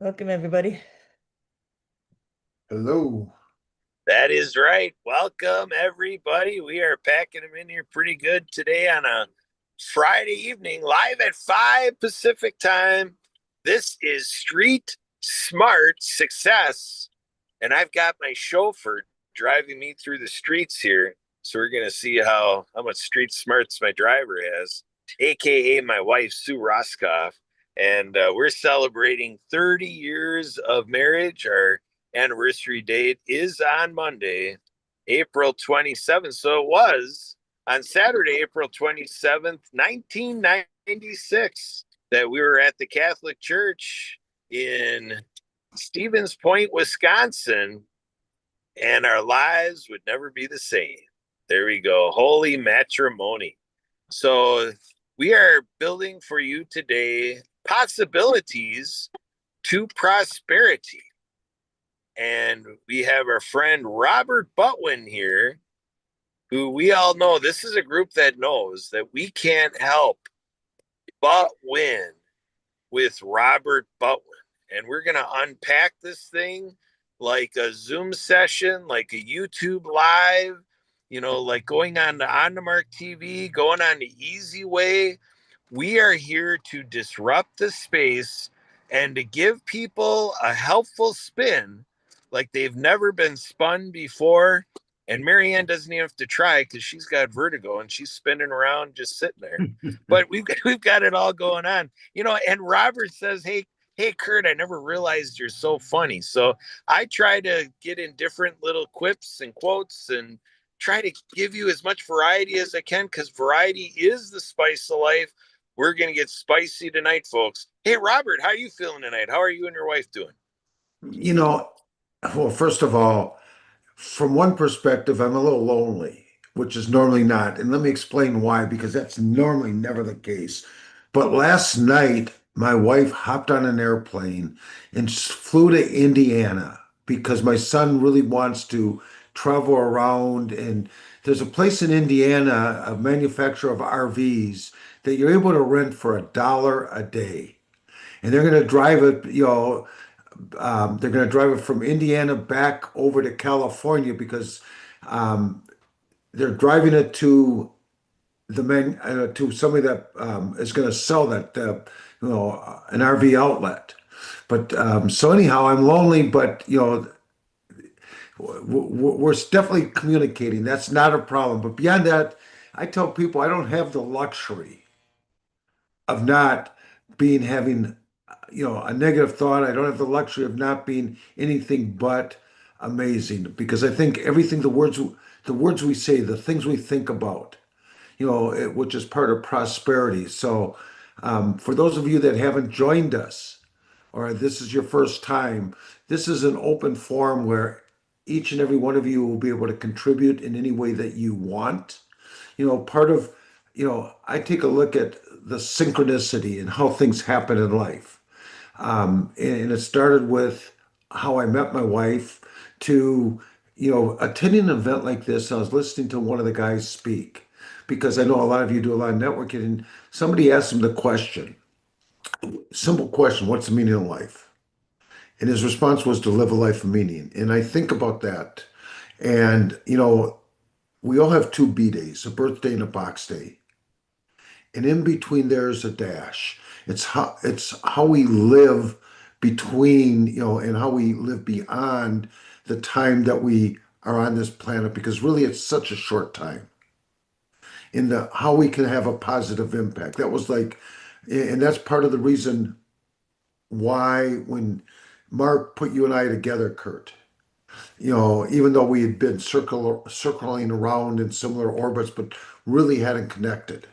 Welcome, everybody. Hello. That is right. Welcome, everybody. We are packing them in here pretty good today on a Friday evening, live at 5 Pacific time. This is Street Smart Success. And I've got my chauffeur driving me through the streets here. So we're going to see how much street smarts my driver has, AKA my wife, Sue Roskoff. And we're celebrating 30 years of marriage. Our anniversary date is on Monday, April 27th. So it was on Saturday, April 27th, 1996, that we were at the Catholic Church in Stevens Point, Wisconsin, and our lives would never be the same. There we go. Holy matrimony. So we are building for you today possibilities to prosperity. And we have our friend Robert Butwin here, who we all know this is a group that knows that we can't help but win with Robert Butwin. And we're going to unpack this thing like a Zoom session, like a YouTube live, like going on the Mark TV, going on the easy way. We are here to disrupt the space and to give people a helpful spin like they've never been spun before. And Marianne doesn't even have to try because she's got vertigo and she's spinning around just sitting there. But we've got it all going on, And Robert says, "Hey, Kurt, I never realized you're so funny." So I try to get in different little quips and quotes and try to give you as much variety as I can because variety is the spice of life. We're going to get spicy tonight, folks. Hey, Robert, how are you feeling tonight? How are you and your wife doing? You know, well, first of all, from one perspective, I'm a little lonely, which is normally not. And let me explain why, because that's normally never the case. But last night, my wife hopped on an airplane and flew to Indiana because my son really wants to travel around. And there's a place in Indiana, a manufacturer of RVs, that you're able to rent for $1 a day. And they're going to drive it, they're going to drive it from Indiana back over to California because um, they're driving it to to somebody that is going to sell that an RV outlet. But so anyhow, I'm lonely, but we're definitely communicating. That's not a problem. But beyond that, I tell people I don't have the luxury of not being having a negative thought. I don't have the luxury of not being anything but amazing because I think everything the words we say, the things we think about, which is part of prosperity. So for those of you that haven't joined us or this is your first time, this is an open forum where each and every one of you will be able to contribute in any way that you want. Part of, I take a look at the synchronicity and how things happen in life. And it started with how I met my wife to, attending an event like this. I was listening to one of the guys speak because I know a lot of you do a lot of networking, and somebody asked him the question, simple question, what's the meaning of life? And his response was to live a life of meaning. And I think about that. And, we all have two B days, a birthday and a box day. And in between there's a dash. It's how we live between, and how we live beyond the time that we are on this planet, because really it's such a short time. In the how we can have a positive impact. That was like, and that's part of the reason why when Mark put you and I together, Kurt, even though we had been circling around in similar orbits, but really hadn't connected.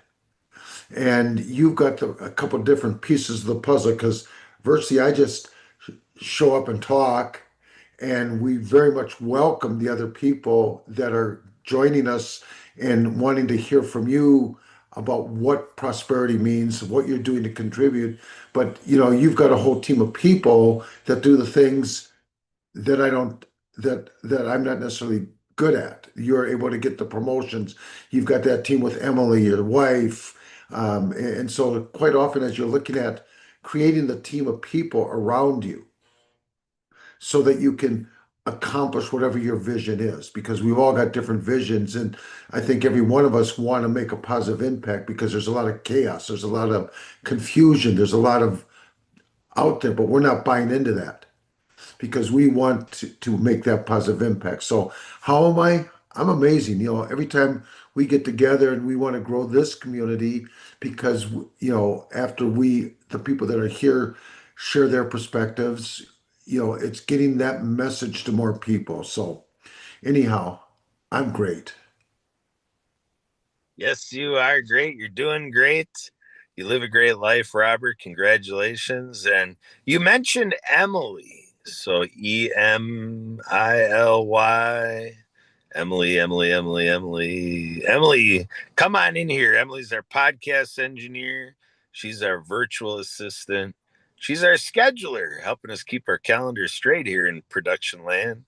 And you've got a couple different pieces of the puzzle because virtually I just show up and talk, and we very much welcome the other people that are joining us and wanting to hear from you about what prosperity means, what you're doing to contribute. But you've got a whole team of people that do the things that I don't that I'm not necessarily good at. You're able to get the promotions. You've got that team with Emily, your wife, and so quite often as you're looking at creating the team of people around you. so that you can accomplish whatever your vision is, because we've all got different visions. And I think every one of us want to make a positive impact because there's a lot of chaos, there's a lot of confusion, there's a lot of out there, but we're not buying into that because we want to make that positive impact. So how am I? I'm amazing. Every time we get together and we want to grow this community because, after the people that are here share their perspectives, it's getting that message to more people. So anyhow, I'm great. Yes, you are great. You're doing great. You live a great life, Robert. Congratulations. And you mentioned Emily. So Emily. Emily, come on in here. Emily's our podcast engineer. She's our virtual assistant. She's our scheduler, helping us keep our calendar straight here in production land.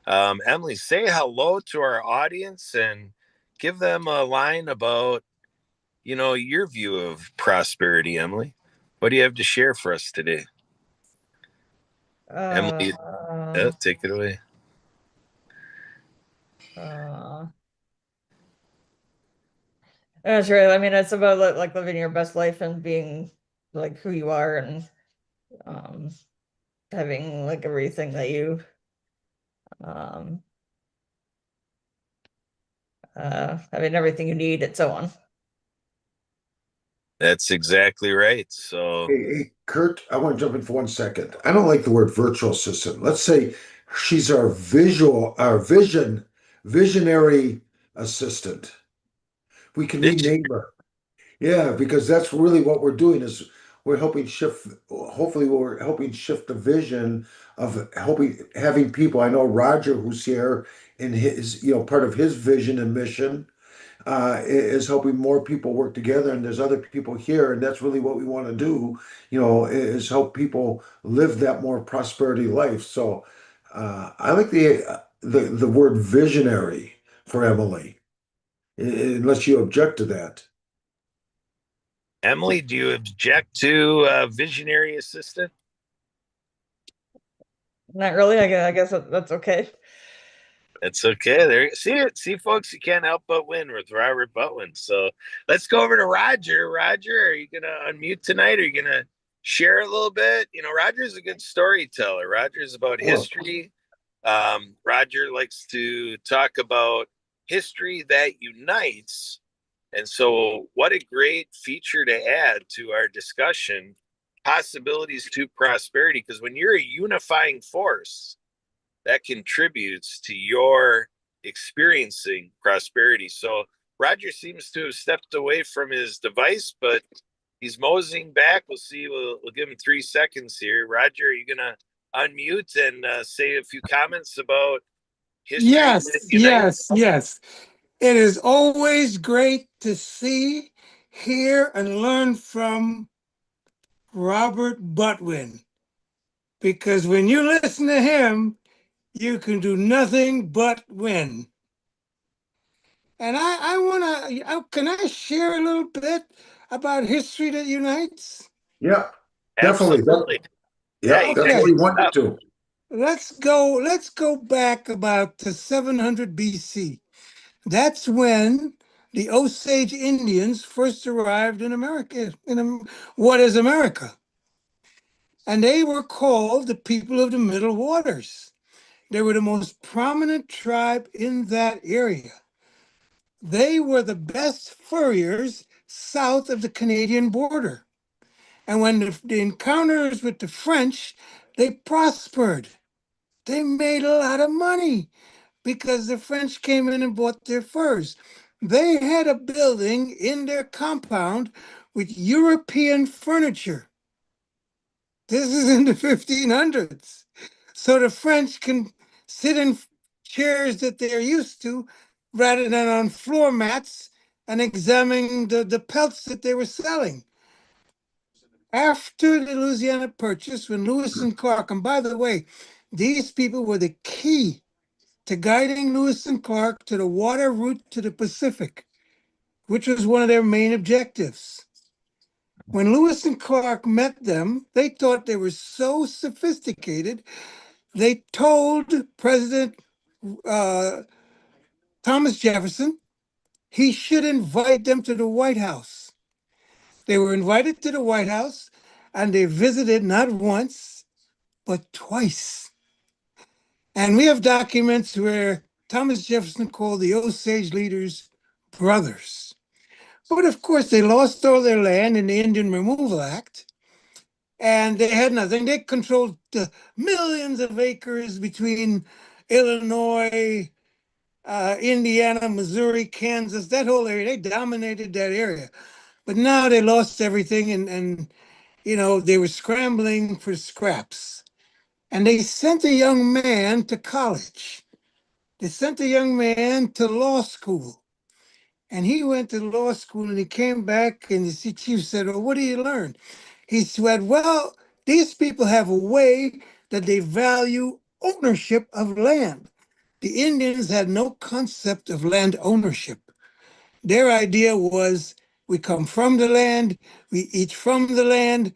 Emily, say hello to our audience and give them a line about, your view of prosperity, Emily. What do you have to share for us today? Emily, Uh, take it away. uh, that's right. I mean, it's about like living your best life and being like who you are and um, having like everything that you um, having everything you need and so on. That's exactly right. So, Hey, Kurt, I want to jump in for 1 second. I don't like the word virtual assistant. Let's say she's visionary assistant. We can vision. rename her. Yeah, because that's really what we're doing is we're helping shift, hopefully we're helping shift the vision of having people. I know Roger, who's here, and part of his vision and mission is helping more people work together. And there's other people here, and that's really what we want to do, is help people live that more prosperity life. So I like the word visionary for Emily, unless you object to that. Emily, do you object to visionary assistant? Not really. I guess that's okay. That's okay. There, see it, see, folks. You can't help but win with Robert Butwin. So let's go over to Roger. Roger, are you gonna unmute tonight? Are you gonna share a little bit? Roger's a good storyteller. Roger's about Well, history. Roger likes to talk about history that unites. And so, what a great feature to add to our discussion, possibilities to prosperity. Because when you're a unifying force, that contributes to your experiencing prosperity. So Roger seems to have stepped away from his device, but he's moseying back. We'll see. We'll give him 3 seconds here. Roger, are you going to unmute and say a few comments about history Yes, that unites? yes, yes. It is always great to see, hear, and learn from Robert Butwin because when you listen to him, you can do nothing but win. And I want to, can I share a little bit about history that unites? yeah, definitely. Absolutely. Yeah, Yep, you that's got what Okay, we good wanted stuff. to. let's go back about to 700 BC. That's when the Osage Indians first arrived in America, what is America. And they were called the people of the Middle Waters. They were the most prominent tribe in that area. They were the best furriers south of the Canadian border. And when the encounters with the French, they prospered. They made a lot of money because the French came in and bought their furs. They had a building in their compound with European furniture. This is in the 1500s. So the French can sit in chairs that they're used to rather than on floor mats and examine the pelts that they were selling. After the Louisiana Purchase, when Lewis and Clark, and by the way, these people were the key to guiding Lewis and Clark to the water route to the Pacific, which was one of their main objectives. When Lewis and Clark met them, they thought they were so sophisticated they told President uh, Thomas Jefferson he should invite them to the White House. They were invited to the White House and they visited not once, but twice. And we have documents where Thomas Jefferson called the Osage leaders brothers. But of course, they lost all their land in the Indian Removal Act, and they had nothing. They controlled millions of acres between Illinois, Indiana, Missouri, Kansas, that whole area. They dominated that area. But now they lost everything, and they were scrambling for scraps. And they sent a young man to college. They sent a young man to law school. And he went to law school and he came back and the chief said, "Well, what did you learn?" He said, "Well, these people have a way that they value ownership of land. The Indians had no concept of land ownership. Their idea was we come from the land, we eat from the land.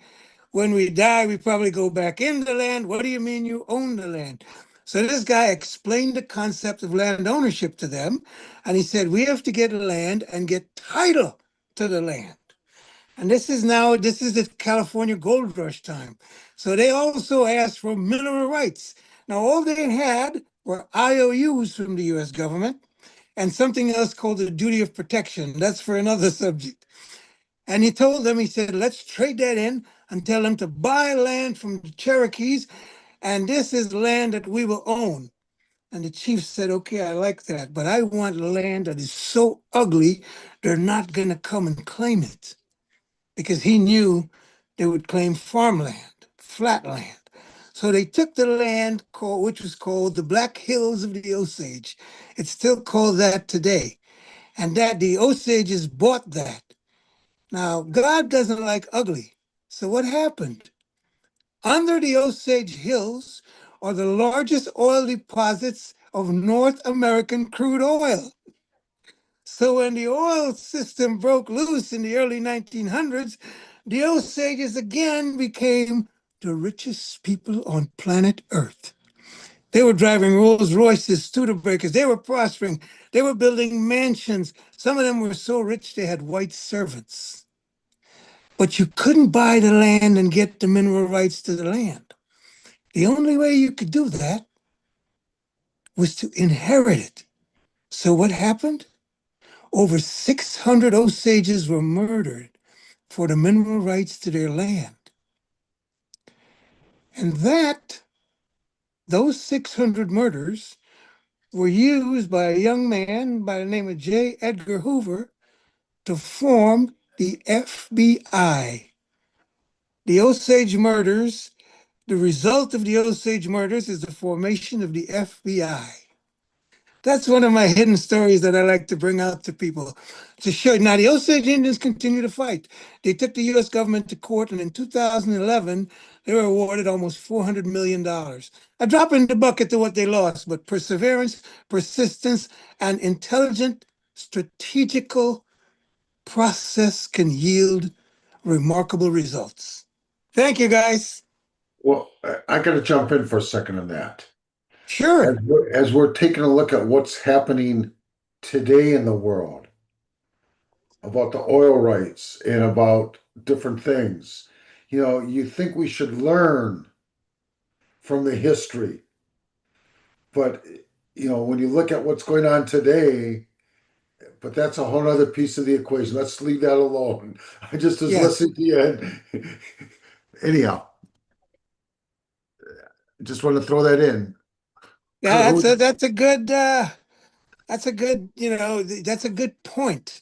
When we die, we probably go back in the land. What do you mean you own the land?" So this guy explained the concept of land ownership to them. And he said, we have to get land and get title to the land. And this is the California gold rush time. So they also asked for mineral rights. Now, all they had were IOUs from the US government and something else called the duty of protection. That's for another subject. And he told them, he said, let's trade that in and tell them to buy land from the Cherokees. And this is land that we will own. And the chief said, okay, I like that, but I want land that is so ugly, they're not going to come and claim it. Because he knew they would claim farmland, flat land. So they took the land, which was called the Black Hills of the Osage. It's still called that today. And that the Osages bought that. Now, God doesn't like ugly. So what happened? Under the Osage Hills are the largest oil deposits of North American crude oil. So when the oil system broke loose in the early 1900s, the Osages again became the richest people on planet Earth. They were driving Rolls Royces, Studebakers. They were prospering. They were building mansions. Some of them were so rich they had white servants. But you couldn't buy the land and get the mineral rights to the land. The only way you could do that was to inherit it. So what happened? Over 600 Osages were murdered for the mineral rights to their land. And those 600 murders were used by a young man by the name of J. Edgar Hoover to form the FBI. The Osage murders, the result of the Osage murders is the formation of the FBI. That's one of my hidden stories that I like to bring out to people to show. Now, the Osage Indians continue to fight. They took the U.S. government to court, and in 2011, they were awarded almost $400 million. A drop in the bucket to what they lost, but perseverance, persistence, and intelligent, strategical process can yield remarkable results. Thank you, guys. Well, I got to jump in for a second on that. Sure. As we're taking a look at what's happening today in the world about the oil rights and about different things, you think we should learn from the history. But, when you look at what's going on today, but that's a whole other piece of the equation. Let's leave that alone. I just was Yes. listening to you. Anyhow, just want to throw that in. Yeah, that's a good that's a good point.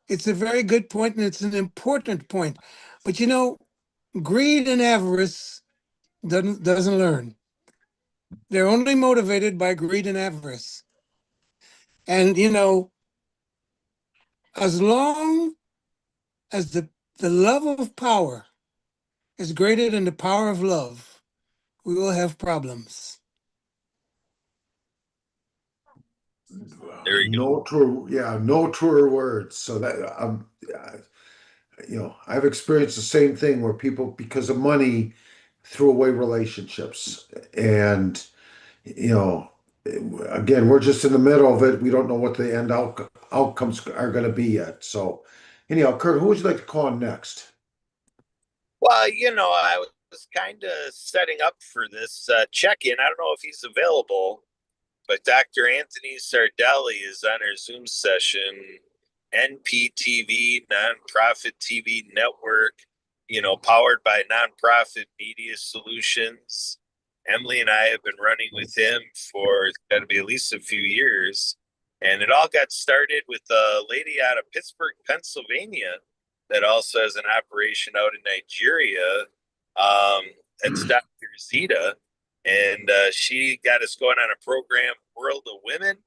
It's a very good point, and it's an important point. But greed and avarice doesn't learn. They're only motivated by greed and avarice. And as long as the love of power is greater than the power of love, we will have problems. There we go. No truer words. So that I've experienced the same thing where people, because of money, threw away relationships, and you know, again, we're just in the middle of it. We don't know what the end outcomes are going to be yet. So, anyhow, Kurt, who would you like to call on next? Well, I was kind of setting up for this check-in. I don't know if he's available, but Dr. Anthony Sardelli is on our Zoom session. NPTV, Nonprofit TV Network, powered by Nonprofit Media Solutions. Emily and I have been running with him for it's got to be at least a few years. And it all got started with a lady out of Pittsburgh, Pennsylvania, that also has an operation out in Nigeria. That's Dr. Zita. And she got us going on a program, World of Women.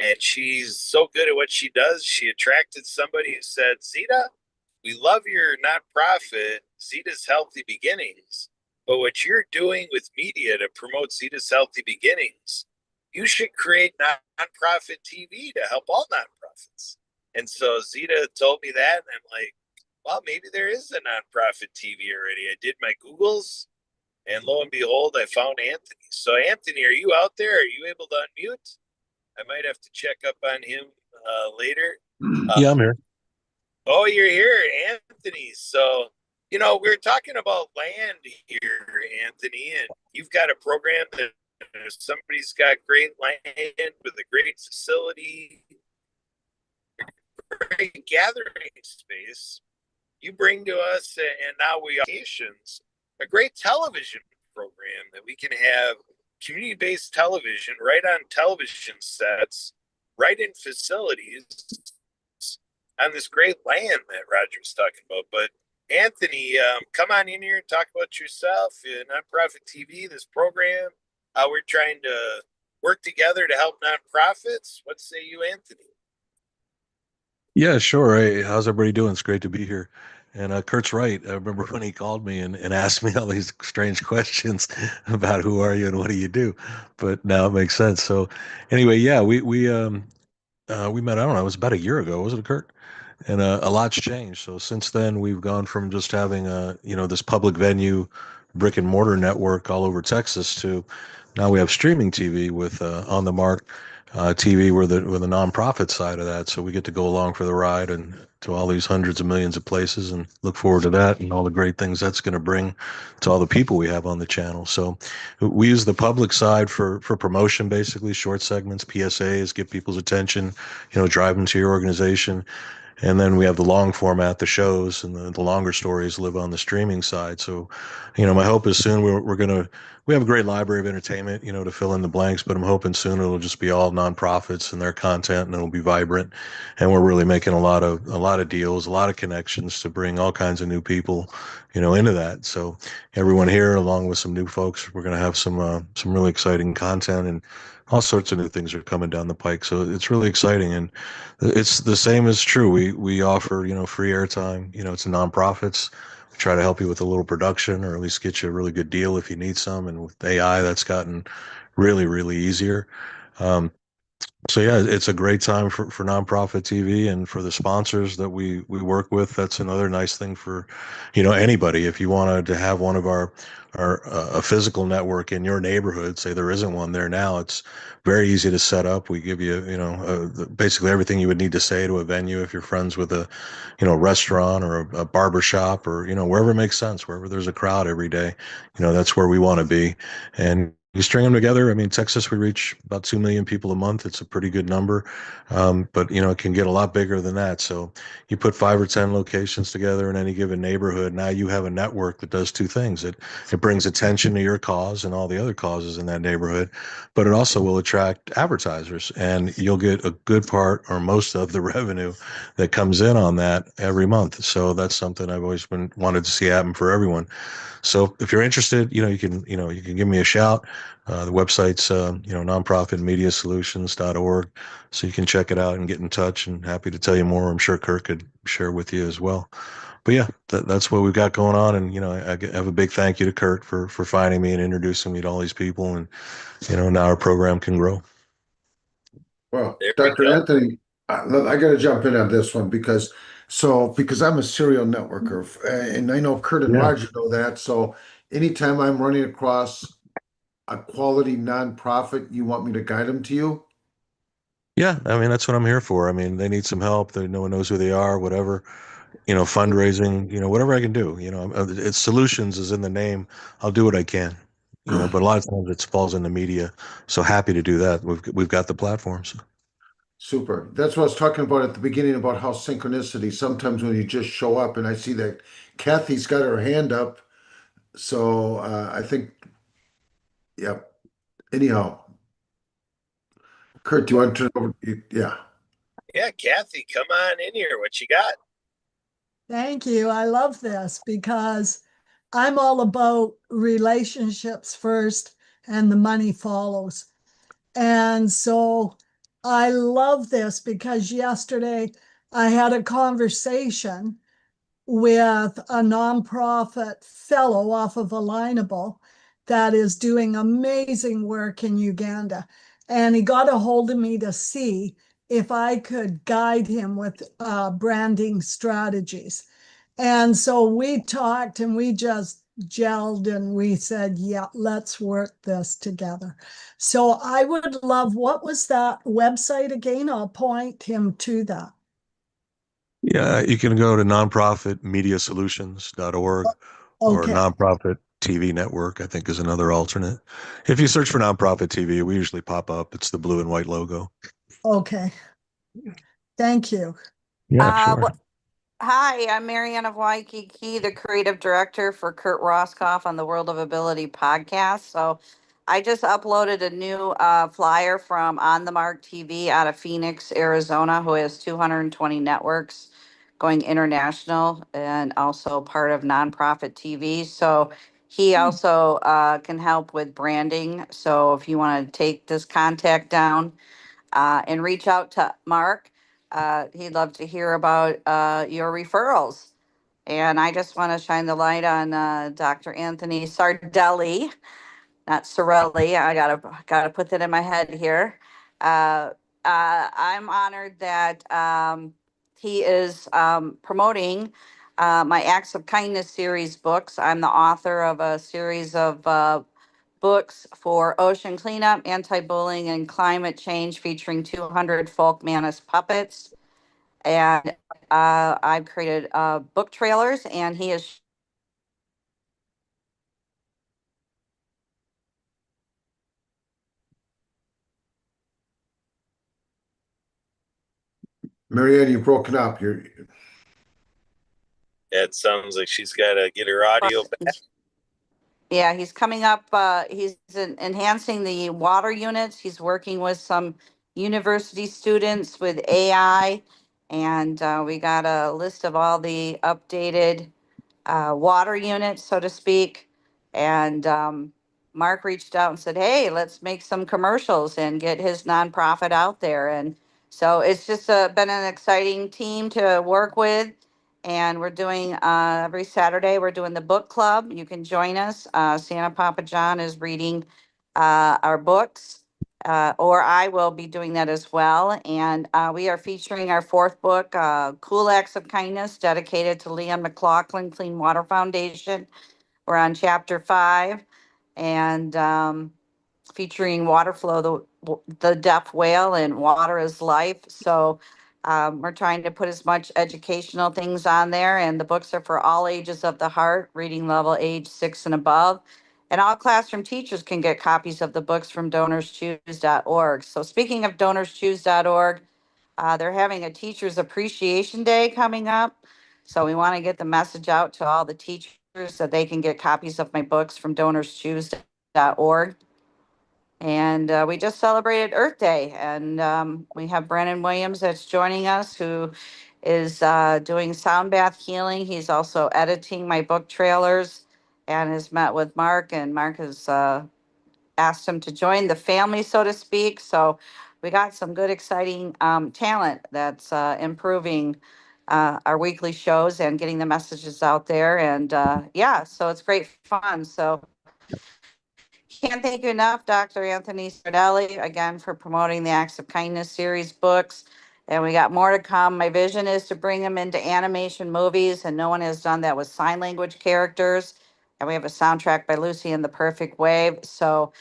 And she's so good at what she does. She attracted somebody who said, Zita, we love your nonprofit, Zita's Healthy Beginnings. But what you're doing with media to promote Zita's Healthy Beginnings, you should create nonprofit TV to help all nonprofits. And so Zita told me that. And I'm like, well, maybe there is a nonprofit TV already. I did my Googles, and lo and behold, I found Anthony. So, Anthony, are you out there? Are you able to unmute? I might have to check up on him later. Yeah, I'm here. Oh, you're here, Anthony. So, we're talking about land here, Anthony, and you've got a program that somebody's got great land with a great facility, great gathering space. You bring to us, and now we have a great television program that we can have community-based television right on television sets, right in facilities on this great land that Roger's talking about. But Anthony, come on in here and talk about yourself, Nonprofit TV, this program, how we're trying to work together to help nonprofits. What say you, Anthony? Yeah, sure. Hey, how's everybody doing? It's great to be here. And Kurt's right. I remember when he called me and asked me all these strange questions about who are you and what do you do, but now it makes sense. So anyway, yeah, we met. I don't know. It was about a year ago, wasn't it, Kurt? And a lot's changed. So since then, we've gone from just having this public venue, brick and mortar network all over Texas to now we have streaming TV with On the Mark TV. We're the nonprofit side of that, so we get to go along for the ride and to all these hundreds of millions of places, and look forward to that and all the great things that's going to bring to all the people we have on the channel. So we use the public side for promotion, basically short segments, PSAs, get people's attention, drive them to your organization. And then we have the long format, the shows, and the longer stories live on the streaming side. So, my hope is soon we have a great library of entertainment, to fill in the blanks, but I'm hoping soon it'll just be all nonprofits and their content, and it'll be vibrant. And we're really making a lot of deals, a lot of connections to bring all kinds of new people, into that. So everyone here, along with some new folks, we're going to have some really exciting content, and all sorts of new things are coming down the pike. So it's really exciting. And it's the same as true. We offer, free airtime. It's nonprofits. We try to help you with a little production, or at least get you a really good deal if you need some. And with AI, that's gotten really, really easier. So yeah, it's a great time for nonprofit TV, and for the sponsors that we work with. That's another nice thing for, anybody. If you wanted to have one of our a physical network in your neighborhood, say there isn't one there now, it's very easy to set up. We give you, basically everything you would need to say to a venue if you're friends with a, restaurant or a barber shop, or, wherever it makes sense, wherever there's a crowd every day, that's where we want to be. And you string them together. I mean, Texas, we reach about 2 million people a month. It's a pretty good number. But, it can get a lot bigger than that. So you put 5 or 10 locations together in any given neighborhood. Now you have a network that does two things. It brings attention to your cause and all the other causes in that neighborhood, but it also will attract advertisers, and you'll get a good part or most of the revenue that comes in on that every month. So that's something I've always wanted to see happen for everyone. So if you're interested, you can give me a shout. The website's, nonprofitmediasolutions.org. So you can check it out and get in touch, and happy to tell you more. I'm sure Kirk could share with you as well. But yeah, that's what we've got going on. And, I have a big thank you to Kurt for finding me and introducing me to all these people. And, now our program can grow. Well, There we Dr. go. Anthony, I got to jump in on this one because I'm a serial networker, and I know Kurt and Yeah. Roger know that. So anytime I'm running across a quality nonprofit, you want me to guide them to you? Yeah, I mean, that's what I'm here for. I mean, they need some help. No one knows who they are, whatever, fundraising, whatever I can do. It's solutions is in the name. I'll do what I can, but a lot of times it falls in the media. So happy to do that. We've got the platforms. Super. That's what I was talking about at the beginning about how synchronicity, sometimes when you just show up, and I see that Kathy's got her hand up. So I think, yep. Anyhow, Kurt, do you want to turn it over? Yeah. Yeah, Kathy, come on in here. What you got? Thank you. I love this because I'm all about relationships first and the money follows. And so I love this because yesterday I had a conversation with a nonprofit fellow off of Alignable that is doing amazing work in Uganda. And he got a hold of me to see if I could guide him with branding strategies. And so we talked and we just gelled and we said, yeah, let's work this together. So I would love, what was that website again? I'll point him to that. Yeah, you can go to nonprofitmediasolutions.org or Okay. Nonprofit TV Network, I think is another alternate. If you search for Nonprofit TV, we usually pop up. It's the blue and white logo. Okay. Thank you. Yeah, sure. Hi, I'm Marianne of Waikiki, the creative director for Kurt Roskoff on the World of Ability podcast. So I just uploaded a new flyer from On the Mark TV out of Phoenix, Arizona, who has 220 networks going international and also part of nonprofit TV. So he also can help with branding. So if you want to take this contact down, and reach out to Mark. He'd love to hear about your referrals. And I just want to shine the light on Dr. Anthony Sardelli, not Sorelli. I gotta put that in my head here. I'm honored that he is promoting my Acts of Kindness series books. I'm the author of a series of books for ocean cleanup, anti-bullying, and climate change, featuring 200 folk manus puppets. And I've created book trailers, and he is Marianne, you've broken up. It sounds like she's got to get her audio back. Yeah, he's coming up. He's enhancing the water units. He's working with some university students with AI. And we got a list of all the updated water units, so to speak. And Mark reached out and said, hey, let's make some commercials and get his nonprofit out there. And so it's just been an exciting team to work with. And we're doing every Saturday, we're doing the book club. You can join us. Santa Papa John is reading our books, or I will be doing that as well. And we are featuring our fourth book, Cool Acts of Kindness, dedicated to Leon McLaughlin Clean Water Foundation. We're on chapter 5, and featuring water flow, the deaf whale, and water is life. So we're trying to put as much educational things on there, and the books are for all ages of the heart, reading level age 6 and above. And all classroom teachers can get copies of the books from donorschoose.org. So speaking of donorschoose.org, they're having a Teachers Appreciation Day coming up. So we want to get the message out to all the teachers that they can get copies of my books from donorschoose.org. And we just celebrated Earth Day, and we have Brandon Williams that's joining us, who is doing sound bath healing. He's also editing my book trailers and has met with Mark, and Mark has asked him to join the family, so to speak. So we got some good, exciting talent that's improving our weekly shows and getting the messages out there. And yeah, so it's great fun. So can't thank you enough, Dr. Anthony Sardelli, again, for promoting the Acts of Kindness series books. And we got more to come. My vision is to bring them into animation movies, and no one has done that with sign language characters. And we have a soundtrack by Lucy and the Perfect Wave. So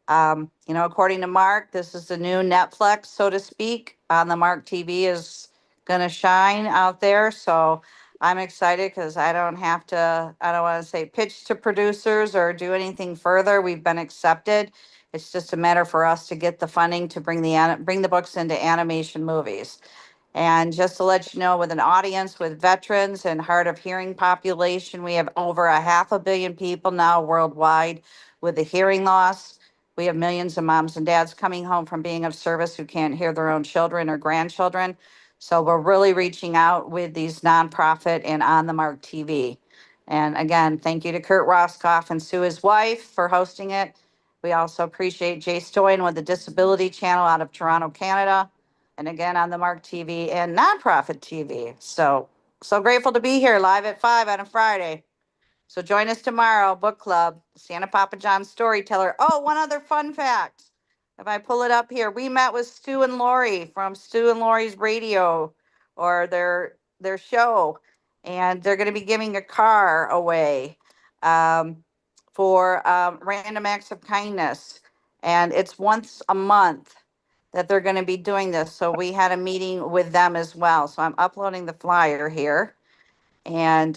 According to Mark, this is the new Netflix, so to speak. On the Mark TV is going to shine out there. So I'm excited because I don't want to say pitch to producers or do anything further. We've been accepted. It's just a matter for us to get the funding to bring the books into animation movies. And just to let you know, with an audience with veterans and hard of hearing population, we have over 500 million people now worldwide with a hearing loss. We have millions of moms and dads coming home from being of service who can't hear their own children or grandchildren. So we're really reaching out with these nonprofit and on the Mark TV. And again, thank you to Kurt Roskoff and Sue, his wife, for hosting it. We also appreciate Jay Stoyan with the Disability Channel out of Toronto, Canada, and again on the Mark TV and nonprofit TV. So grateful to be here live at 5 on a Friday. So join us tomorrow, book club, Santa Papa John Storyteller. Oh, one other fun fact. If I pull it up here, we met with Stu and Lori from Stu and Lori's radio or their show, and they're going to be giving a car away for random acts of kindness, and it's once a month that they're going to be doing this. So we had a meeting with them as well. So I'm uploading the flyer here, and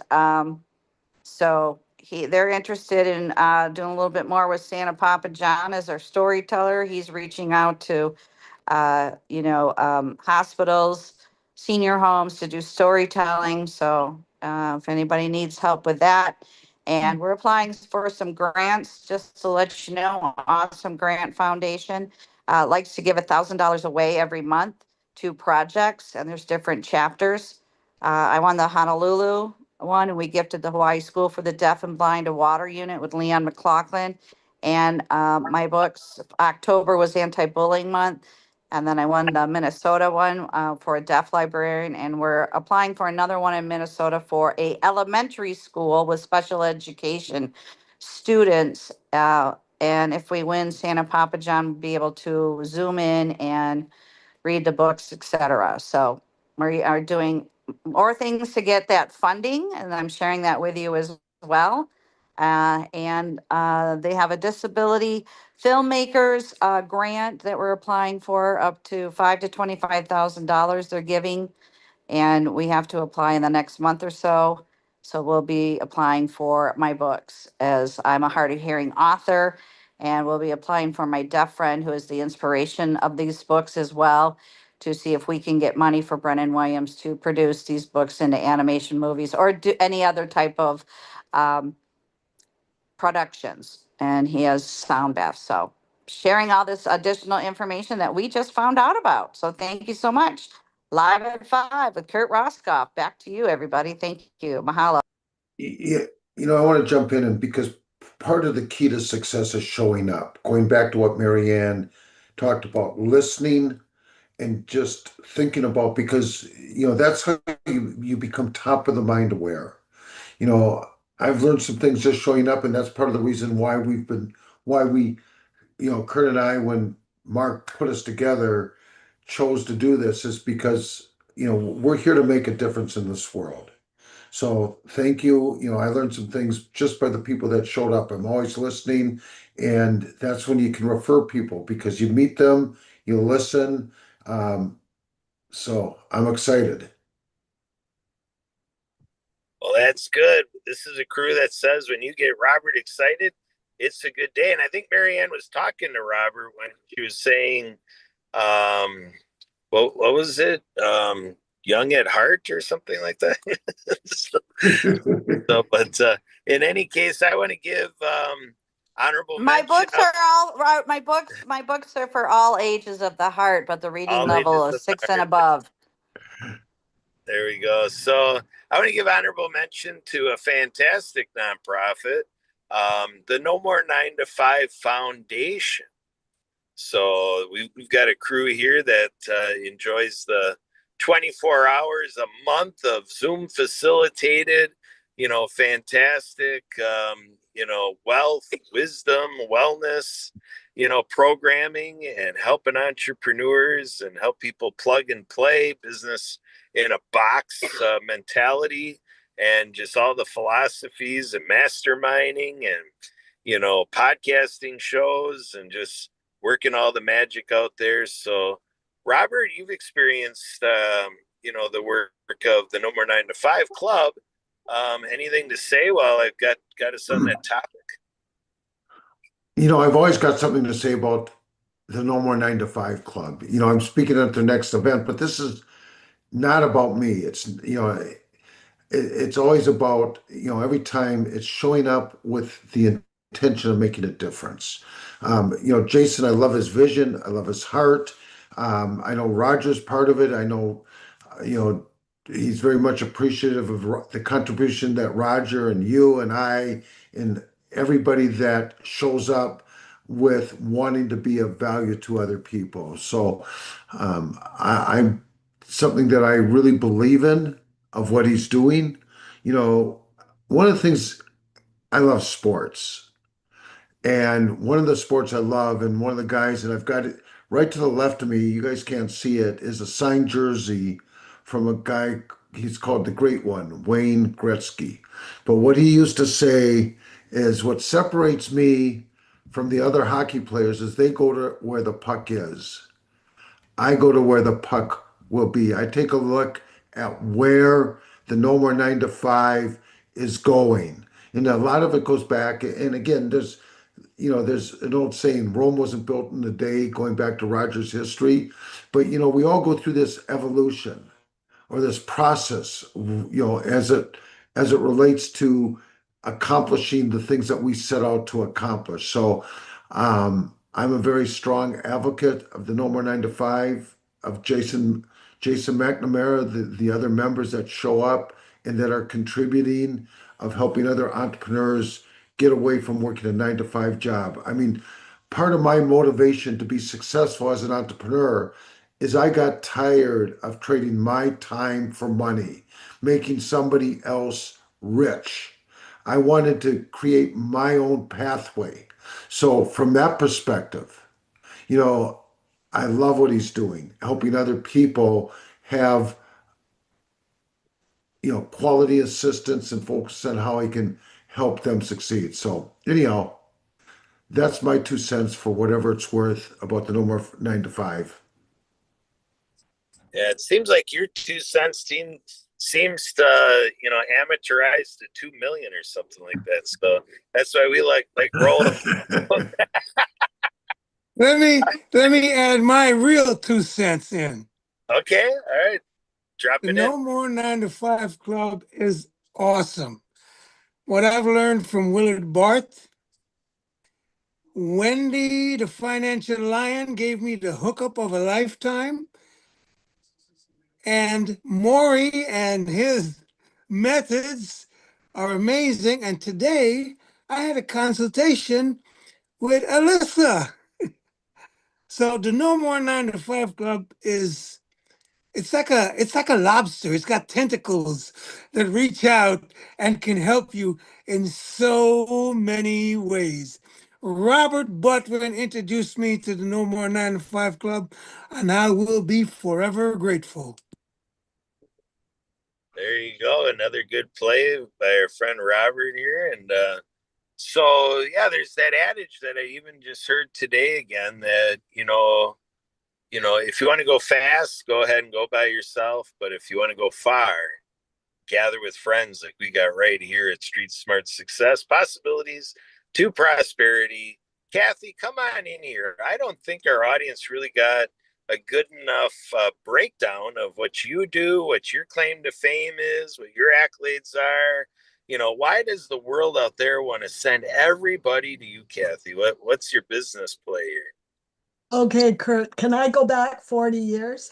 so they're interested in doing a little bit more with Santa Papa John as our storyteller. He's reaching out to, hospitals, senior homes to do storytelling. So if anybody needs help with that. And we're applying for some grants, just to let you know. Awesome Grant Foundation likes to give $1,000 away every month to projects, and there's different chapters. I won the Honolulu one, and we gifted the Hawaii School for the Deaf and Blind a water unit with Leon McLaughlin. And my books, October was anti-bullying month. And then I won the Minnesota one for a deaf librarian. And we're applying for another one in Minnesota for a elementary school with special education students. And if we win, Santa Papa John will be able to Zoom in and read the books, etc. So we are doing more things to get that funding, and I'm sharing that with you as well. And they have a disability filmmakers grant that we're applying for, up to $5,000 to $25,000 they're giving, and we have to apply in the next month or so. So we'll be applying for my books, as I'm a hard of hearing author, and we'll be applying for my deaf friend, who is the inspiration of these books as well, to see if we can get money for Brennan Williams to produce these books into animation movies or do any other type of um, productions. And he has sound baths. So sharing all this additional information that we just found out about. So thank you so much. Live at 5 with Kurt Roskoff. Back to you, everybody. Thank you. Mahalo. Yeah, I want to jump in, and because part of the key to success is showing up. Going back to what Marianne talked about, listening and just thinking about, because that's how you become top of the mind aware. You know, I've learned some things just showing up, and that's part of the reason why we, Kurt and I, when Mark put us together, chose to do this, is because, we're here to make a difference in this world. So thank you. I learned some things just by the people that showed up. I'm always listening, and that's when you can refer people, because you meet them, you listen. So I'm excited. Well, that's good. This is a crew that says when you get Robert excited, it's a good day. And I think Marianne was talking to Robert when she was saying, what was it? Young at heart or something like that. But in any case, I want to give honorable My mention. books are all right. My books are for all ages of the heart, but the reading All level ages is of 6 the and heart. above. There we go. So I want to give honorable mention to a fantastic nonprofit, the No More 9 to 5 Foundation. So we've got a crew here that enjoys the 24 hours a month of Zoom facilitated, fantastic, wealth, wisdom, wellness, programming, and helping entrepreneurs and help people plug and play business in a box mentality, and just all the philosophies and masterminding. And podcasting shows and just working all the magic out there. So, Robert, you've experienced, the work of the No More 9 to 5 Club. Anything to say while I've got us on that topic? I've always got something to say about the No More 9 to 5 Club. I'm speaking at the next event, but this is not about me. It's always about, every time it's showing up with the intention of making a difference. Jason, I love his vision. I love his heart. I know Roger's part of it. I know, he's very much appreciative of the contribution that Roger and you and I and everybody that shows up with wanting to be of value to other people. So I'm something that I really believe in of what he's doing. One of the things I love sports. And one of the sports I love, and one of the guys, and I've got it right to the left of me, you guys can't see it, is a signed jersey from a guy, he's called the Great One, Wayne Gretzky. But what he used to say is what separates me from the other hockey players is they go to where the puck is. I go to where the puck will be. I take a look at where the No More 9 to 5 is going. And a lot of it goes back, and again, there's an old saying, Rome wasn't built in a day, going back to Roger's history. But, we all go through this evolution or this process, as it relates to accomplishing the things that we set out to accomplish. So I'm a very strong advocate of the No More 9 to 5, of Jason McNamara, the other members that show up and that are contributing, of helping other entrepreneurs get away from working a 9 to 5 job. I mean, part of my motivation to be successful as an entrepreneur is I got tired of trading my time for money, making somebody else rich. I wanted to create my own pathway. So, from that perspective, you know, I love what he's doing, helping other people have, quality assistance and focus on how he can help them succeed. So, anyhow, that's my 2 cents for whatever it's worth about the No More 9 to 5. Yeah, it seems like your 2 cents seems to amateurize to 2 million or something like that. So that's why we like rolling. Let me add my real 2 cents in. Okay, all right, drop The it No in. More 9 to 5 Club is awesome. What I've learned from Willard Barth, Wendy, the financial lion, gave me the hookup of a lifetime, and Maury and his methods are amazing. And today I had a consultation with Alyssa. So the No More 9 to 5 Club is it's like a lobster. It's got tentacles that reach out and can help you in so many ways. Robert Butler introduced me to the No More 9 to 5 Club, and I will be forever grateful. There you go, another good play by our friend Robert here, and so yeah, there's that adage that I even just heard today again that if you want to go fast, go ahead and go by yourself. But if you want to go far, gather with friends like we got right here at Street Smart Success. Possibilities to prosperity. Kathy, come on in here. I don't think our audience really got a good enough breakdown of what you do, what your claim to fame is, what your accolades are. Why does the world out there want to send everybody to you, Kathy? What's your business play here? Okay, Kurt, can I go back 40 years?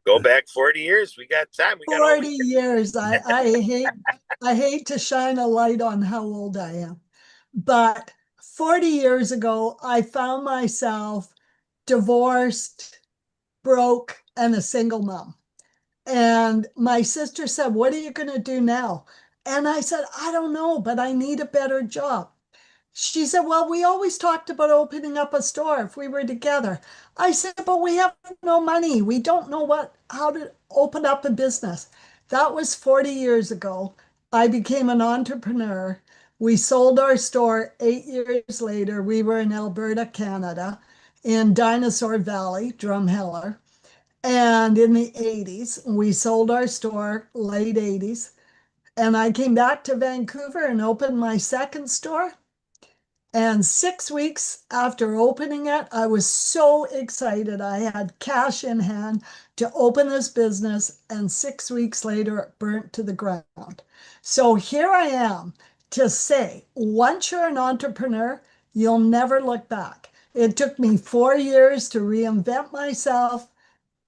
Go back 40 years. We got time. We got all 40 years. I hate to shine a light on how old I am. But 40 years ago, I found myself divorced, broke, and a single mom. And my sister said, "What are you going to do now?" And I said, "I don't know, but I need a better job." She said, "Well, we always talked about opening up a store if we were together." I said, "But we have no money. We don't know how to open up a business." That was 40 years ago. I became an entrepreneur, We sold our store 8 years later. We were in Alberta, Canada, in Dinosaur Valley, Drumheller. And in the 80s, we sold our store, late 80s. And I came back to Vancouver and opened my second store. And 6 weeks after opening it, I was so excited. I had cash in hand to open this business. And 6 weeks later, it burnt to the ground. So here I am to say, once you're an entrepreneur, you'll never look back. It took me 4 years to reinvent myself.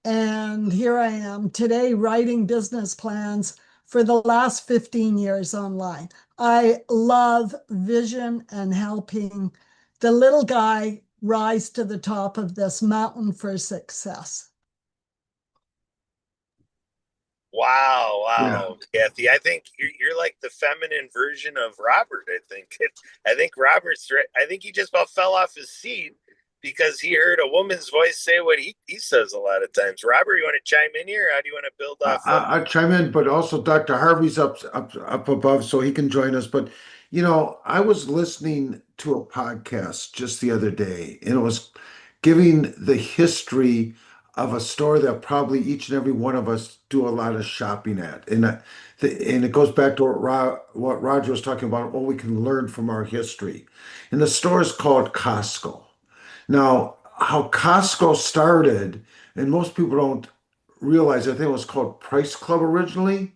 And here I am today writing business plans for the last 15 years online. I love vision and helping the little guy rise to the top of this mountain for success. Wow, Yeah. wow, Kathy. I think you're like the feminine version of Robert. I think Robert's right. I think he just about fell off his seat because he heard a woman's voice say what he says a lot of times. Robert, you want to chime in here? How do you want to build off of? I chime in, but also Dr. Harvey's up above, so he can join us. But I was listening to a podcast just the other day, and it was giving the history of a store that probably each and every one of us do a lot of shopping at, and it goes back to what Roger was talking about, what we can learn from our history. And the store is called Costco. Now, how Costco started, and most people don't realize, I think it was called Price Club originally.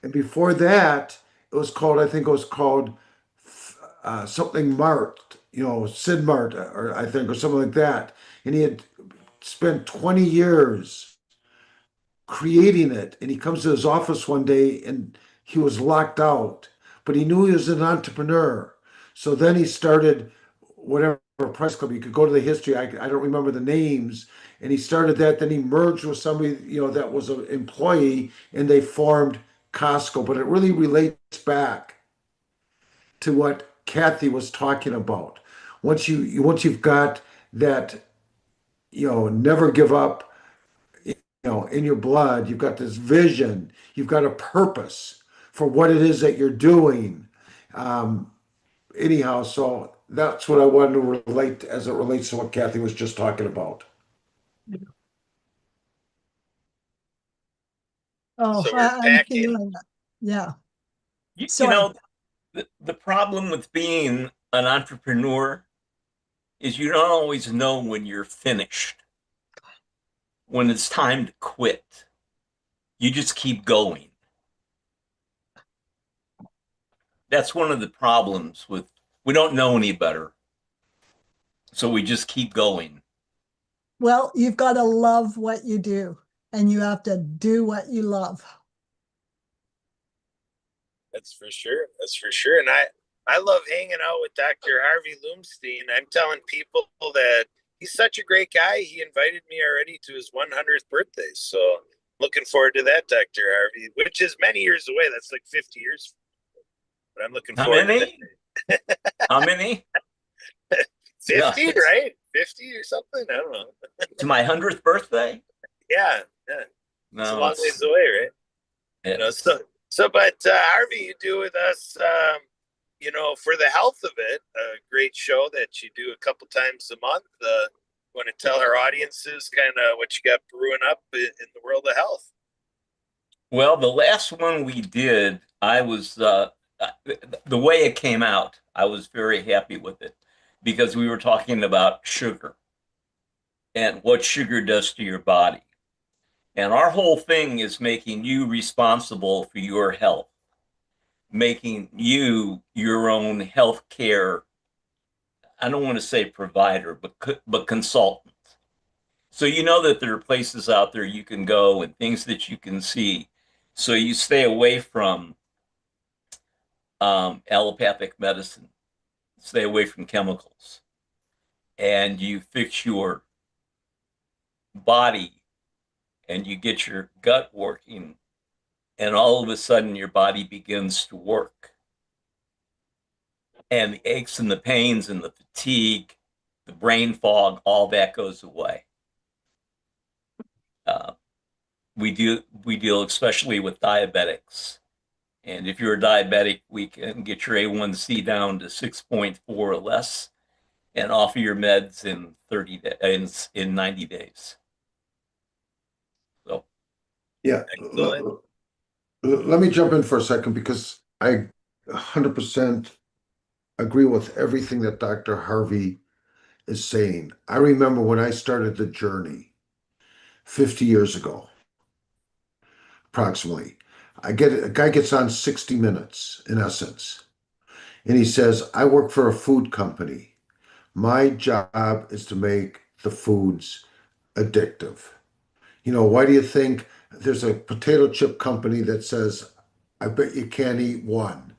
And before that, I think it was called something Mart, Sid Mart, or I think, or something like that. And he had spent 20 years creating it. And he comes to his office one day and he was locked out, but he knew he was an entrepreneur. So then he started whatever press club. You could go to the history. I don't remember the names. And he started that. Then he merged with somebody, that was an employee, and they formed Costco. But it really relates back to what Kathy was talking about. Once you've got that, never give up, in your blood, you've got this vision, you've got a purpose for what it is that you're doing. Anyhow, so that's what I wanted to relate as it relates to what Kathy was just talking about. Oh, So we're I'm packing. feeling it. Yeah. You So know, the problem with being an entrepreneur is you don't always know when you're finished, when it's time to quit. You just keep going. That's one of the problems with, we don't know any better. So we just keep going. well, you've got to love what you do, and you have to do what you love. That's for sure. That's for sure. And I love hanging out with Dr. Harvey Loomstein. I'm telling people that he's such a great guy. He invited me already to his 100th birthday. So looking forward to that, Dr. Harvey, which is many years away. That's like 50 years. But I'm looking How forward many? to How many? 50, Yeah. right? 50 or something? I don't know. To my 100th birthday? Yeah. It's a No, long ways away, right? But Harvey, you do with us, for the health of it, a great show that you do a couple times a month. Want to tell our audiences kind of what you got brewing up in the world of health? well, the last one we did, I was the way it came out, I was very happy with it because we were talking about sugar and what sugar does to your body. And our whole thing is making you responsible for your health, making you your own health care, I don't want to say provider, but consultant. So you know that there are places out there you can go and things that you can see. So you stay away from allopathic medicine, stay away from chemicals, and you fix your body and you get your gut working, and all of a sudden your body begins to work. And the aches and the pains and the fatigue, the brain fog, all that goes away. We deal especially with diabetics And if you're a diabetic, we can get your A1C down to 6.4 or less and offer your meds in 30 in 90 days. So Yeah. Excellent. Let me jump in for a second because I 100% agree with everything that Dr. Harvey is saying. I remember when I started the journey 50 years ago, approximately. A guy gets on 60 Minutes in essence, and he says, I work for a food company. My job is to make the foods addictive. Why do you think there's a potato chip company that says, I bet you can't eat one?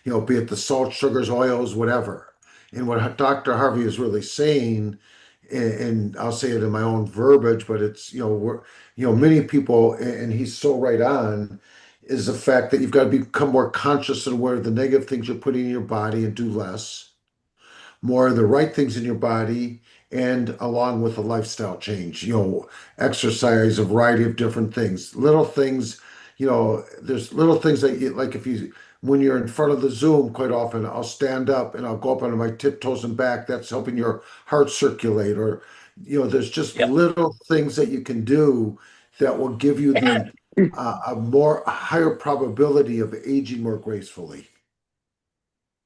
Be it the salt, sugars, oils, whatever. And what Dr. Harvey is really saying, and I'll say it in my own verbiage, but it's, many people, and he's so right on, is the fact that you've got to become more conscious and aware of the negative things you're putting in your body and do less, more of the right things in your body, and along with a lifestyle change, exercise, a variety of different things, little things, there's little things that you like. If you When you're in front of the Zoom, quite often I'll stand up and I'll go up onto my tiptoes and back. That's helping your heart circulate. Or there's just yep. little things that you can do that will give you the a higher probability of aging more gracefully.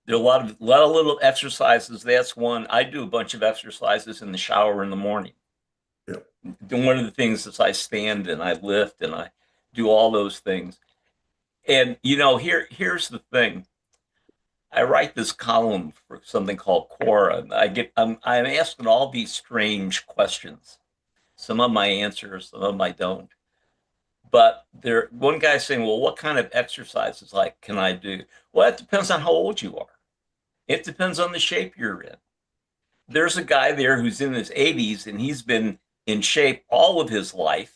There are a lot of little exercises. That's one. I do a bunch of exercises in the shower in the morning. Yep. One of the things is I stand and I lift and I do all those things. And here's the thing. I write this column for something called Quora, and I'm asking all these strange questions. Some of my answers, some of them I don't. But one guy's saying, well, what kind of exercises can I do? Well, it depends on how old you are. It depends on the shape you're in. There's a guy there who's in his 80s and he's been in shape all of his life,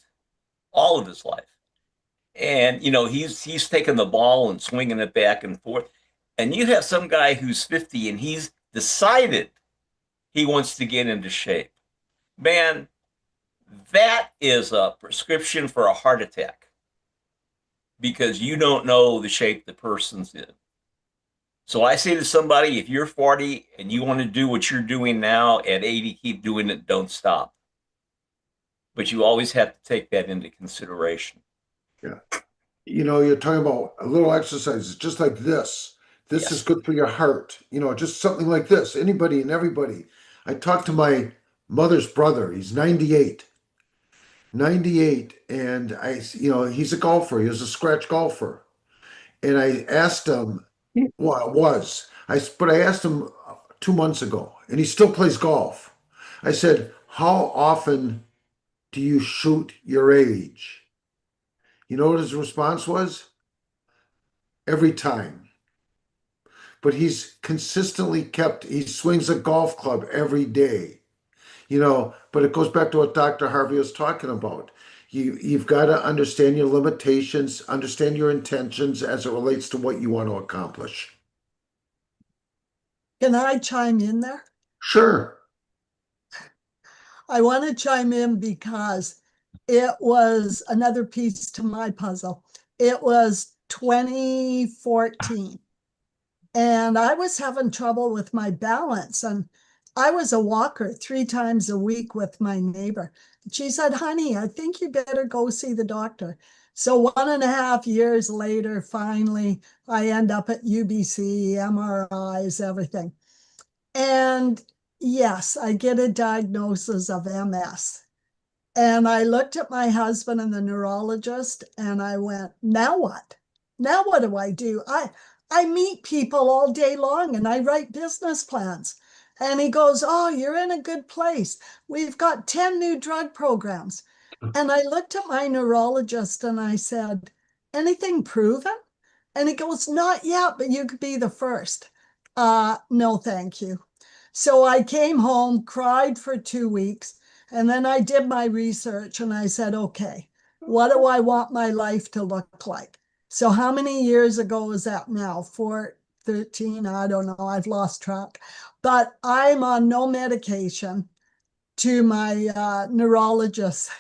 all of his life. And he's taking the ball and swinging it back and forth. And you have some guy who's 50 and he's decided he wants to get into shape. Man, that is a prescription for a heart attack because you don't know the shape the person's in. So I say to somebody, if you're 40 and you want to do what you're doing now at 80, keep doing it, don't stop. But you always have to take that into consideration. Yeah. You're talking about a little exercises just like this. This is Yes. good for your heart. Just something like this. Anybody and everybody. I talked to my mother's brother. He's 98. 98, and he's a golfer. He was a scratch golfer. And I asked him, well, but I asked him 2 months ago, and he still plays golf. I said, how often do you shoot your age? You know what his response was? Every time. But he swings a golf club every day. But it goes back to what Dr. Harvey was talking about. You've got to understand your limitations, understand your intentions as it relates to what you want to accomplish. Can I chime in there? Sure. I want to chime in because it was another piece to my puzzle. It was 2014, and I was having trouble with my balance. And I was a walker 3 times a week with my neighbor. She said, honey, I think you better go see the doctor. So 1.5 years later, finally, I end up at UBC, MRIs, everything. And yes, I get a diagnosis of MS. And I looked at my husband and the neurologist and I went, now what? Now what do I do? I meet people all day long and I write business plans. And he goes, oh, you're in a good place. We've got 10 new drug programs. And I looked at my neurologist and I said, anything proven? And he goes, not yet, but you could be the first. No, thank you. So I came home, cried for 2 weeks, and then I did my research and I said, okay, what do I want my life to look like? So how many years ago is that now? 13, I don't know, I've lost track. But I'm on no medication to my neurologist,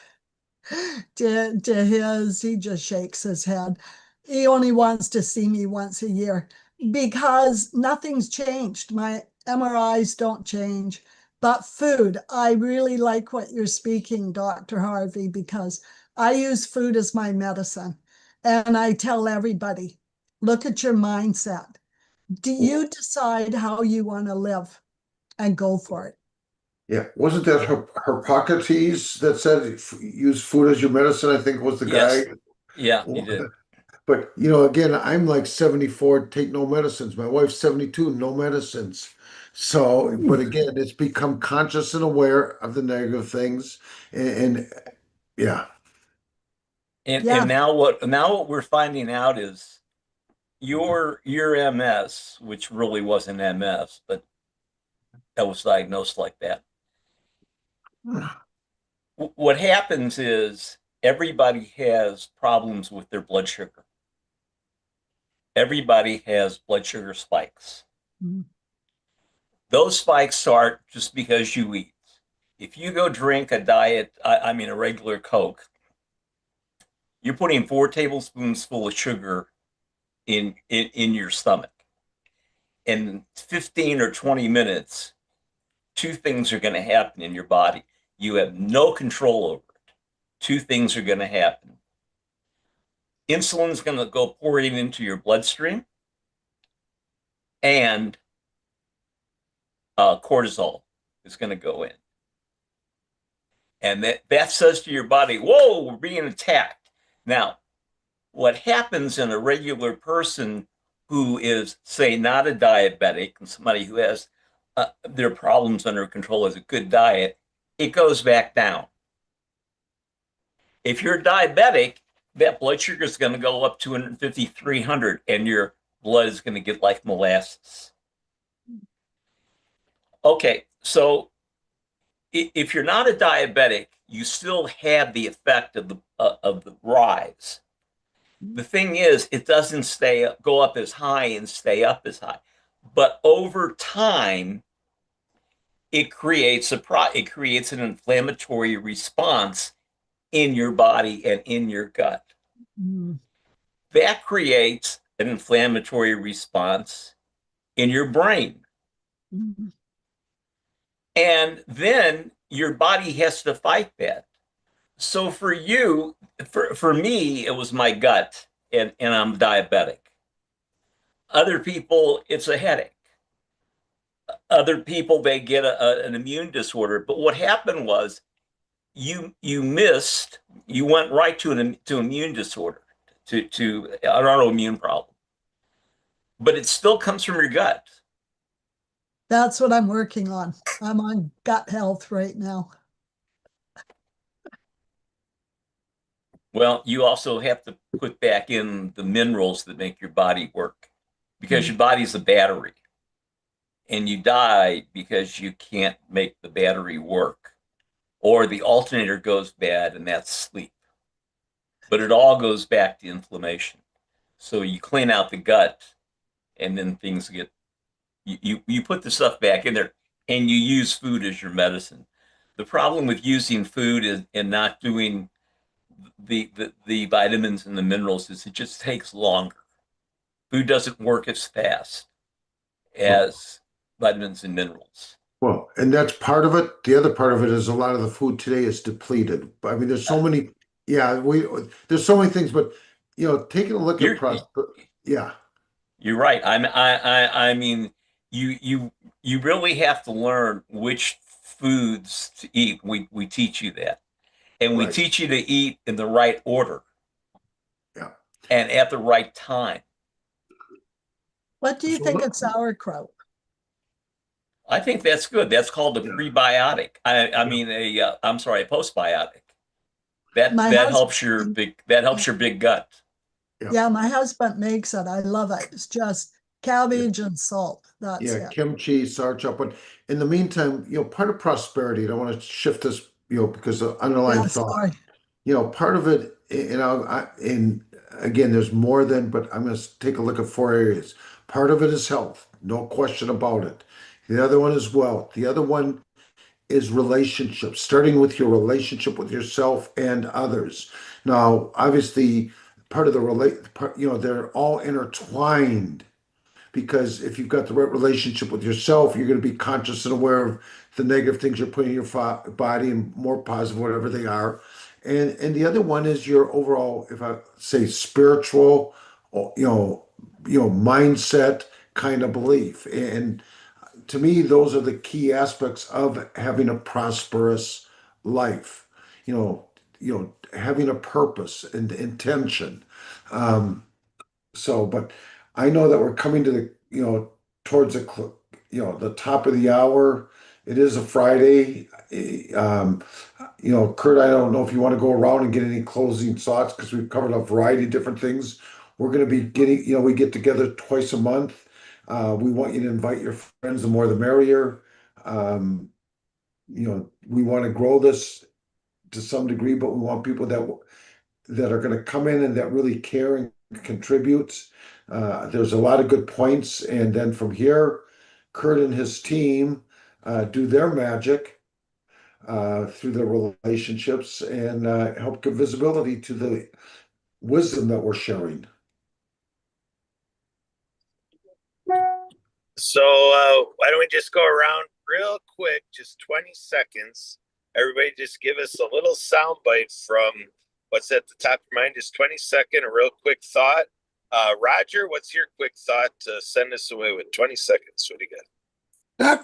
he just shakes his head. he only wants to see me once a year because nothing's changed. My MRIs don't change. But food, I really like what you're speaking, Dr. Harvey, because I use food as my medicine. And I tell everybody, look at your mindset. Do you decide how you want to live and go for it? Yeah, wasn't that Hippocrates that said use food as your medicine? I think was the guy. Yes. Yeah, he did. But again, I'm like 74, take no medicines. My wife's 72, no medicines. So, but again, it's become conscious and aware of the negative things, and yeah, And Yeah, now what we're finding out is your MS, which really wasn't MS, but that was diagnosed like that. What happens is everybody has problems with their blood sugar. Everybody has blood sugar spikes. Mhm. Those spikes start just because you eat. If you go drink a diet, I mean a regular Coke, you're putting 4 tablespoons full of sugar in your stomach. In 15 or 20 minutes, two things are going to happen in your body. You have no control over it. Two things are going to happen. Insulin's going to go pouring into your bloodstream, and cortisol is going to go in. And that says to your body, whoa, we're being attacked. Now, what happens in a regular person who is, say, not a diabetic, and somebody who has their problems under control, has a good diet, it goes back down. If you're diabetic, that blood sugar is going to go up 250, 300, and your blood is going to get like molasses. Okay, so if you're not a diabetic, you still have the effect of the rise. The thing is, it doesn't go up as high and stay up as high, but over time, it creates an inflammatory response in your body and in your gut. Mhm. That creates an inflammatory response in your brain. Mhm. And then your body has to fight that. So for you, for me, it was my gut, and I'm diabetic. Other people, it's a headache. Other people, they get an immune disorder. But what happened was you went right to immune disorder, to an autoimmune problem. But it still comes from your gut. That's what I'm working on. I'm on gut health right now. Well, you also have to put back in the minerals that make your body work, because your body's a battery, and you die because you can't make the battery work, or the alternator goes bad, and that's sleep. But it all goes back to inflammation. So you clean out the gut, and then things get you put the stuff back in there, and you use food as your medicine. The problem with using food and not doing the vitamins and the minerals is it just takes longer. Food doesn't work as fast as vitamins and minerals. well, and that's part of it. The other part of it is a lot of the food today is depleted. I mean, there's so many, yeah, there's so many things, but taking a look at You're yeah, you're right. I mean, you really have to learn which foods to eat. We teach you that, and we right, teach you to eat in the right order yeah. and at the right time. What do you So think of sauerkraut? I think that's good. That's called a prebiotic. I mean I'm sorry, a postbiotic. That My that helps your husband, big gut. yeah, yeah, my husband makes it. I love it. It's just yeah, cabbage and salt. That's yeah, it. kimchi, sauerkraut. But in the meantime, part of prosperity, and I want to shift this, because the underlying Yeah, thought, sorry. part of it, and again, there's more than, but I'm going to take a look at 4 areas. Part of it is health, no question about it. The other one is wealth. The other one is relationships, starting with your relationship with yourself and others. Now, obviously, part of the they're all intertwined. Because if you've got the right relationship with yourself, you're going to be conscious and aware of the negative things you're putting in your body and more positive, whatever they are. And the other one is your overall, if I say spiritual, mindset kind of belief. And to me, those are the key aspects of having a prosperous life. Having a purpose and intention. But I know that we're coming to towards the top of the hour. It is a Friday. Kurt, I don't know if you want to go around and get any closing thoughts because we've covered a variety of different things. We're going to be getting, we get together twice a month. We want you to invite your friends, the more the merrier. We want to grow this to some degree, but we want people that are going to come in and that really care and contribute. There's a lot of good points, and then from here, Kurt and his team do their magic through their relationships and help give visibility to the wisdom that we're sharing. So why don't we just go around real quick, just 20 seconds. Everybody just give us a little soundbite from what's at the top of your mind, just 20-second, a real quick thought. Roger, what's your quick thought to send us away with 20 seconds? What do you got?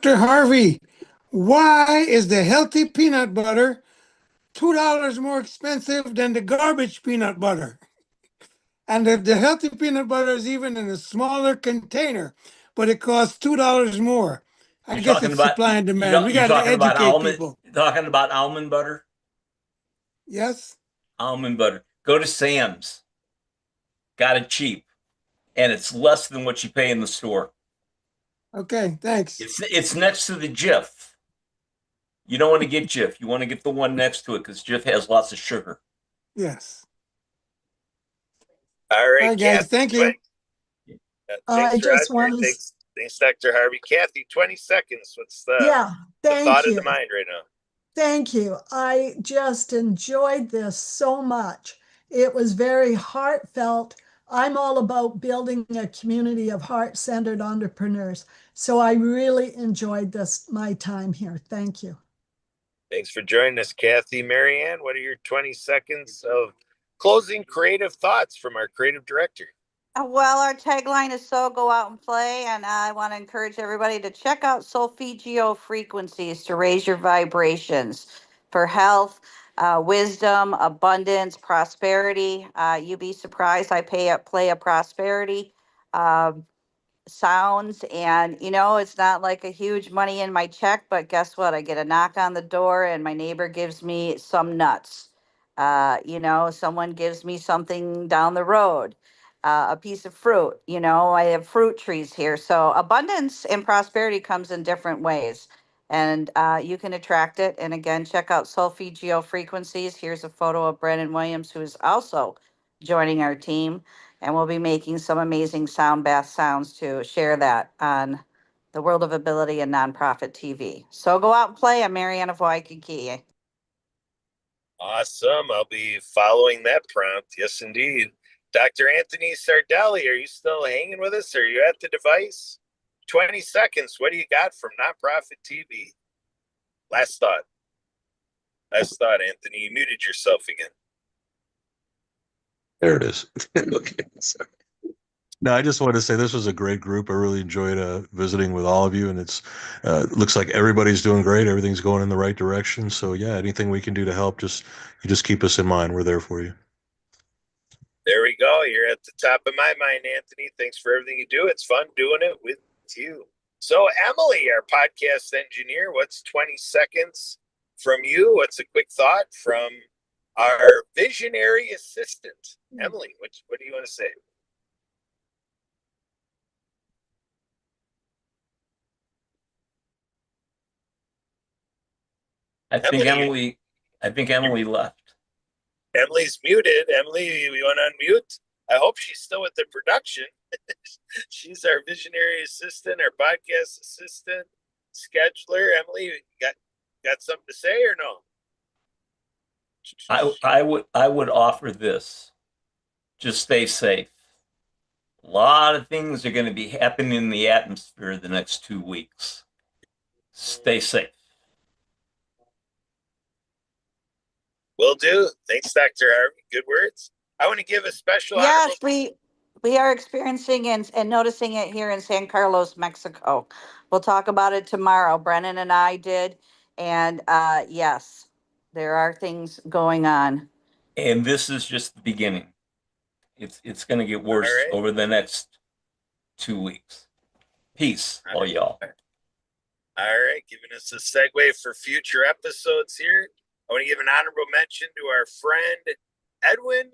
Dr. Harvey, why is the healthy peanut butter $2 more expensive than the garbage peanut butter? And if the healthy peanut butter is even in a smaller container, but it costs $2 more. I guess it's supply and demand. We got to educate people. Talking about almond butter? Yes? Almond butter. Go to Sam's. Got it cheap. And it's less than what you pay in the store. Okay, thanks. It's next to the Jif. You don't want to get Jif. You want to get the one next to it because Jif has lots of sugar. Yes. All right, guys. Thank you. I thanks, just Roger. want to. Thanks, Dr. Harvey. Kathy, 20 seconds. What's the thought of the mind right now? Thank you. I just enjoyed this so much. It was very heartfelt. I'm all about building a community of heart-centered entrepreneurs. So I really enjoyed my time here. Thank you. Thanks for joining us, Kathy. Marianne, what are your 20 seconds of closing creative thoughts from our creative director? Well, our tagline is so go out and play, and I want to encourage everybody to check out Solfeggio frequencies to raise your vibrations for health, wisdom, abundance, prosperity. You'd be surprised. I play a prosperity sounds, and it's not like a huge money in my check, but guess what? I get a knock on the door, and my neighbor gives me some nuts. Someone gives me something down the road, a piece of fruit. I have fruit trees here. So abundance and prosperity comes in different ways, and you can attract it. And again, check out Solfeggio frequencies. Here's a photo of Brennan Williams, who is also joining our team. And we'll be making some amazing sound bath sounds to share that on the World of Ability and Nonprofit TV. So go out and play. I'm Marianne of Waikiki. Awesome. I'll be following that prompt. Yes, indeed. Dr. Anthony Sardelli, are you still hanging with us? Are you at the device? 20 seconds. What do you got from Nonprofit TV? Last thought. Anthony. You muted yourself again. There it is. Okay, sorry. No, I just wanted to say this was a great group. I really enjoyed visiting with all of you, and it's looks like everybody's doing great. Everything's going in the right direction. So yeah, anything we can do to help, you just keep us in mind. We're there for you. There we go. You're at the top of my mind, Anthony. Thanks for everything you do. It's fun doing it with you. So Emily, our podcast engineer, what's 20 seconds from you? What's a quick thought from our visionary assistant? Emily, what do you want to say? I think Emily left. Emily's muted. Emily, you want to unmute? I hope she's still with the production. She's our visionary assistant, our podcast assistant, scheduler. Emily, got something to say or no? I would offer this. just stay safe. A lot of things are going to be happening in the atmosphere the next 2 weeks. Stay safe. Will do. Thanks, Dr. Harvey. Good words. I want to give a special Yes, honorable. we are experiencing and noticing it here in San Carlos, Mexico. We'll talk about it tomorrow. Brennan and I did, and yes, there are things going on. And this is just the beginning. It's going to get All worse right. over the next 2 weeks. Peace, all y'all. All right, giving us a segue for future episodes here. I want to give an honorable mention to our friend Edwin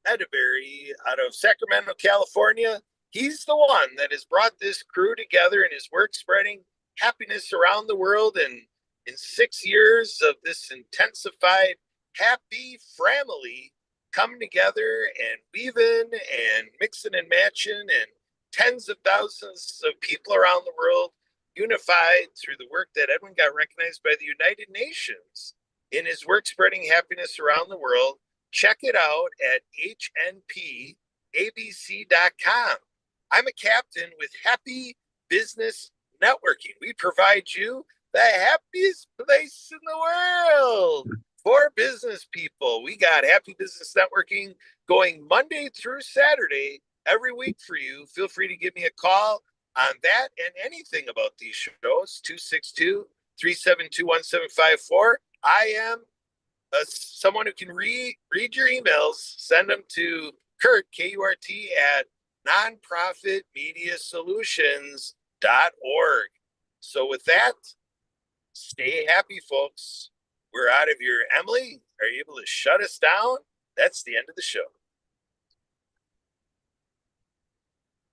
Edeberry out of Sacramento, California. He's the one that has brought this crew together and his work spreading happiness around the world. And in 6 years of this intensified happy family coming together and weaving and mixing and matching, and tens of thousands of people around the world unified through the work that Edwin got recognized by the United Nations in his work spreading happiness around the world. Check it out at hnpabc.com. I'm a captain with Happy Business Networking. We provide you the happiest place in the world for business people. We got Happy Business Networking going Monday through Saturday every week for you. Feel free to give me a call on that and anything about these shows. 262-372-1754. I am someone who can read your emails. Send them to Kurt, K-U-R-T, at nonprofitmediasolutions.org. So with that, stay happy, folks. We're out of here. Emily, are you able to shut us down? That's the end of the show.